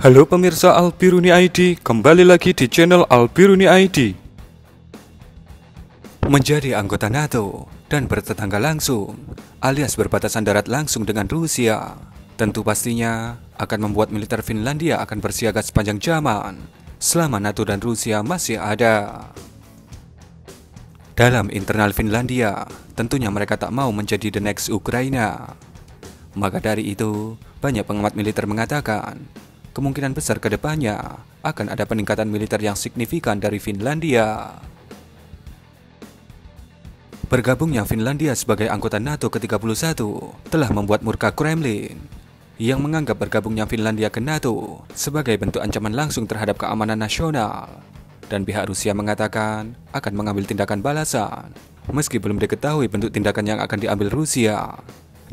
Halo pemirsa Albiruni ID, kembali lagi di channel Albiruni ID. Menjadi anggota NATO dan bertetangga langsung, alias berbatasan darat langsung dengan Rusia, tentu pastinya akan membuat militer Finlandia akan bersiaga sepanjang zaman selama NATO dan Rusia masih ada. Dalam internal Finlandia, tentunya mereka tak mau menjadi the next Ukraina. Maka dari itu, banyak pengamat militer mengatakan, kemungkinan besar ke depannya akan ada peningkatan militer yang signifikan dari Finlandia. Bergabungnya Finlandia sebagai anggota NATO ke-31 telah membuat murka Kremlin, yang menganggap bergabungnya Finlandia ke NATO sebagai bentuk ancaman langsung terhadap keamanan nasional. Dan pihak Rusia mengatakan akan mengambil tindakan balasan, meski belum diketahui bentuk tindakan yang akan diambil Rusia.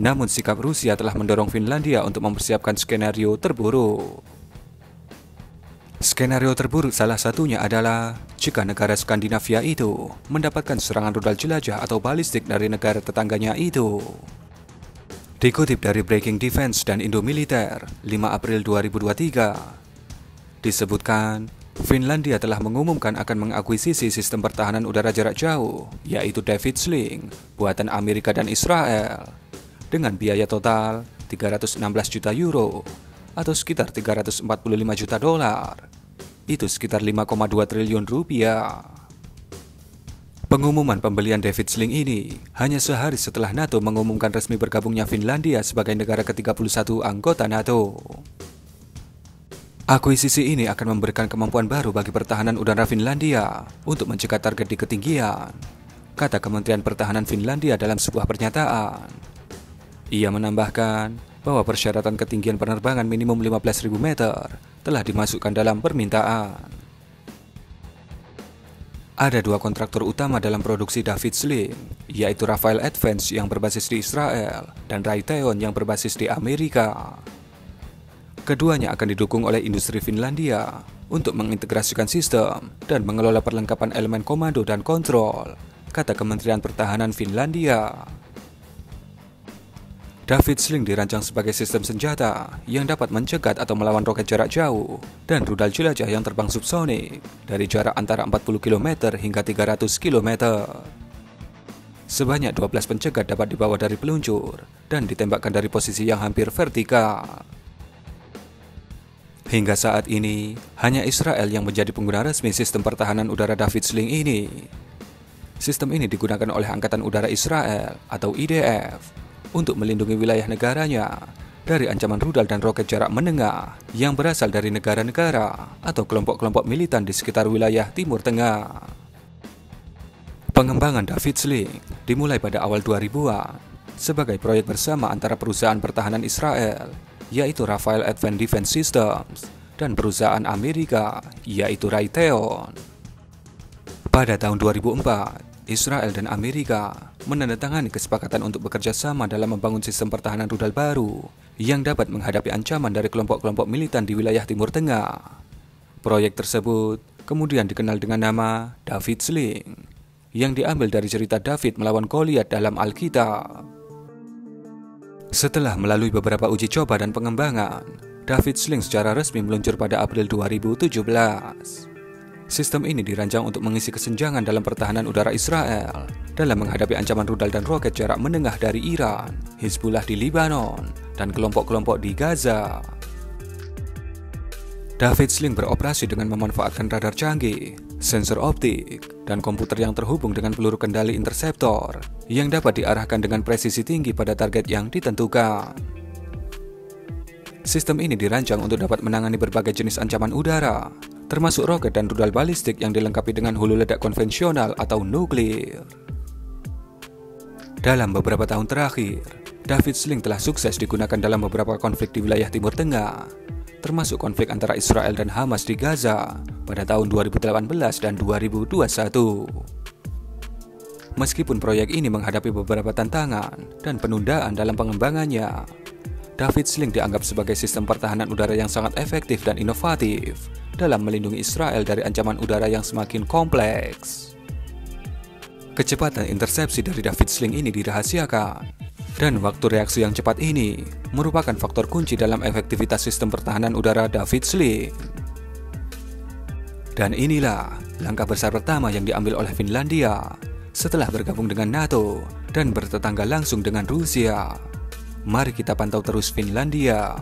Namun sikap Rusia telah mendorong Finlandia untuk mempersiapkan skenario terburuk. Skenario terburuk salah satunya adalah jika negara Skandinavia itu mendapatkan serangan rudal jelajah atau balistik dari negara tetangganya itu. Dikutip dari Breaking Defense dan Indomiliter 5 April 2023, disebutkan Finlandia telah mengumumkan akan mengakuisisi sistem pertahanan udara jarak jauh, yaitu David Sling, buatan Amerika dan Israel, dengan biaya total 316 juta euro atau sekitar 345 juta dolar. Itu sekitar 5,2 triliun rupiah. Pengumuman pembelian David Sling ini hanya sehari setelah NATO mengumumkan resmi bergabungnya Finlandia sebagai negara ke-31 anggota NATO. Akuisisi ini akan memberikan kemampuan baru bagi pertahanan udara Finlandia untuk mencegah target di ketinggian, kata Kementerian Pertahanan Finlandia dalam sebuah pernyataan. Ia menambahkan bahwa persyaratan ketinggian penerbangan minimum 15.000 meter telah dimasukkan dalam permintaan. Ada dua kontraktor utama dalam produksi David Sling, yaitu Rafael Advance yang berbasis di Israel dan Raytheon yang berbasis di Amerika. Keduanya akan didukung oleh industri Finlandia untuk mengintegrasikan sistem dan mengelola perlengkapan elemen komando dan kontrol, kata Kementerian Pertahanan Finlandia. David Sling dirancang sebagai sistem senjata yang dapat mencegat atau melawan roket jarak jauh dan rudal jelajah yang terbang subsonik dari jarak antara 40 km hingga 300 km. Sebanyak 12 pencegat dapat dibawa dari peluncur dan ditembakkan dari posisi yang hampir vertikal. Hingga saat ini, hanya Israel yang menjadi pengguna resmi sistem pertahanan udara David Sling ini. Sistem ini digunakan oleh Angkatan Udara Israel atau IDF untuk melindungi wilayah negaranya dari ancaman rudal dan roket jarak menengah yang berasal dari negara-negara atau kelompok-kelompok militan di sekitar wilayah Timur Tengah. Pengembangan David Sling dimulai pada awal 2000-an sebagai proyek bersama antara perusahaan pertahanan Israel, yaitu Rafael Advanced Defense Systems, dan perusahaan Amerika, yaitu Raytheon. Pada tahun 2004, Israel dan Amerika menandatangani kesepakatan untuk bekerja sama dalam membangun sistem pertahanan rudal baru yang dapat menghadapi ancaman dari kelompok-kelompok militan di wilayah Timur Tengah. Proyek tersebut kemudian dikenal dengan nama David Sling, yang diambil dari cerita David melawan Goliat dalam Alkitab. Setelah melalui beberapa uji coba dan pengembangan, David Sling secara resmi meluncur pada April 2017. Sistem ini dirancang untuk mengisi kesenjangan dalam pertahanan udara Israel dalam menghadapi ancaman rudal dan roket jarak menengah dari Iran, Hizbullah di Lebanon, dan kelompok-kelompok di Gaza. David Sling beroperasi dengan memanfaatkan radar canggih, sensor optik, dan komputer yang terhubung dengan peluru kendali interseptor yang dapat diarahkan dengan presisi tinggi pada target yang ditentukan. Sistem ini dirancang untuk dapat menangani berbagai jenis ancaman udara, termasuk roket dan rudal balistik yang dilengkapi dengan hulu ledak konvensional atau nuklir. Dalam beberapa tahun terakhir, David Sling telah sukses digunakan dalam beberapa konflik di wilayah Timur Tengah, termasuk konflik antara Israel dan Hamas di Gaza pada tahun 2018 dan 2021. Meskipun proyek ini menghadapi beberapa tantangan dan penundaan dalam pengembangannya, David Sling dianggap sebagai sistem pertahanan udara yang sangat efektif dan inovatif dalam melindungi Israel dari ancaman udara yang semakin kompleks. Kecepatan intersepsi dari David Sling ini dirahasiakan, Dan waktu reaksi yang cepat ini merupakan faktor kunci dalam efektivitas sistem pertahanan udara David Sling. Dan inilah langkah besar pertama yang diambil oleh Finlandia setelah bergabung dengan NATO dan bertetangga langsung dengan Rusia. Mari kita pantau terus Finlandia.